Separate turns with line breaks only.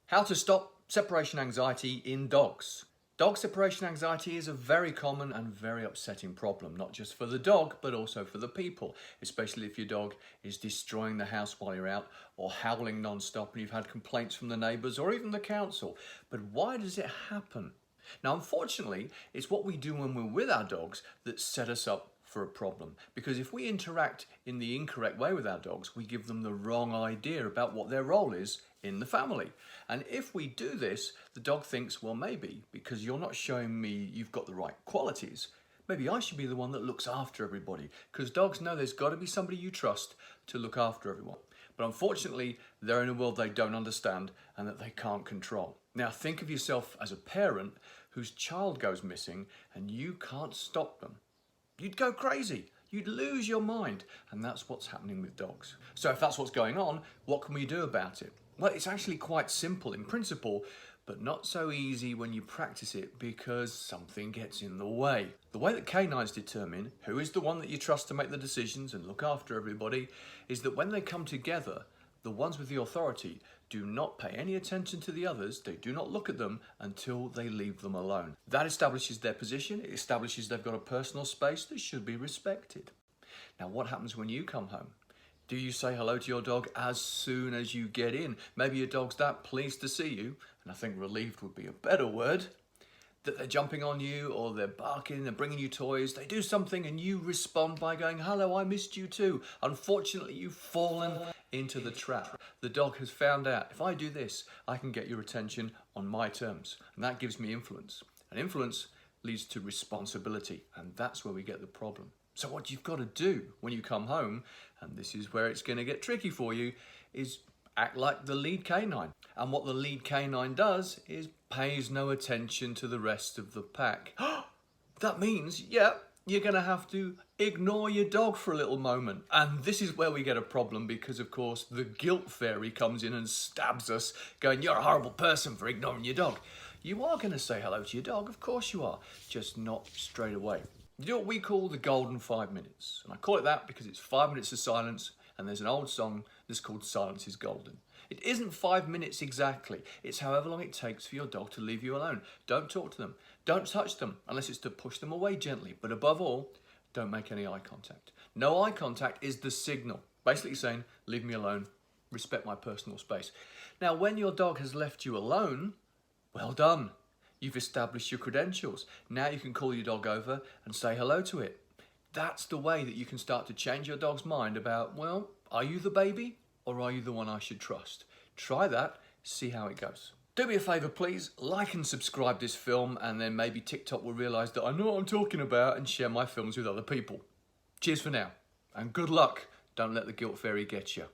How to stop separation anxiety in dogs. Dog separation anxiety is a very common and very upsetting problem, not just for the dog, but also for the people, especially if your dog is destroying the house while you're out or howling non-stop and you've had complaints from the neighbours or even the council. But why does it happen? Now, unfortunately, it's what we do when we're with our dogs that set us up for a problem. Because if we interact in the incorrect way with our dogs, we give them the wrong idea about what their role is in the family. And if we do this, the dog thinks, well, maybe because you're not showing me you've got the right qualities, maybe I should be the one that looks after everybody. Because dogs know there's got to be somebody you trust to look after everyone. But unfortunately, they're in a world they don't understand and that they can't control. Now, think of yourself as a parent whose child goes missing and you can't stop them. You'd go crazy. You'd lose your mind. And that's what's happening with dogs. So if that's what's going on, what can we do about it? Well, it's actually quite simple in principle, but not so easy when you practice it because something gets in the way. The way that canines determine who is the one that you trust to make the decisions and look after everybody is that when they come together, the ones with the authority do not pay any attention to the others. They do not look at them until they leave them alone. That establishes their position. It establishes they've got a personal space that should be respected. Now, what happens when you come home? Do you say hello to your dog as soon as you get in? Maybe your dog's that pleased to see you, and I think relieved would be a better word, that they're jumping on you or they're barking, they're bringing you toys, they do something and you respond by going, hello, I missed you too. Unfortunately, you've fallen into the trap. The dog has found out, if I do this, I can get your attention on my terms. And that gives me influence. And influence leads to responsibility. And that's where we get the problem. So what you've got to do when you come home, and this is where it's going to get tricky for you, is act like the lead canine. And what the lead canine does is pays no attention to the rest of the pack. That means, yeah, you're going to have to ignore your dog for a little moment. And this is where we get a problem because, of course, the guilt fairy comes in and stabs us, going, you're a horrible person for ignoring your dog. You are going to say hello to your dog, of course you are, just not straight away. You do what we call the golden 5 minutes. And I call it that because it's 5 minutes of silence, and there's an old song that's called Silence is Golden. It isn't 5 minutes exactly. It's however long it takes for your dog to leave you alone. Don't talk to them. Don't touch them unless it's to push them away gently. But above all, don't make any eye contact. No eye contact is the signal. Basically saying, leave me alone, respect my personal space. Now, when your dog has left you alone, well done. You've established your credentials. Now you can call your dog over and say hello to it. That's the way that you can start to change your dog's mind about, well, are you the baby or are you the one I should trust? Try that, see how it goes. Do me a favour, please, like and subscribe this film, and then maybe TikTok will realise that I know what I'm talking about and share my films with other people. Cheers for now, and good luck. Don't let the guilt fairy get you.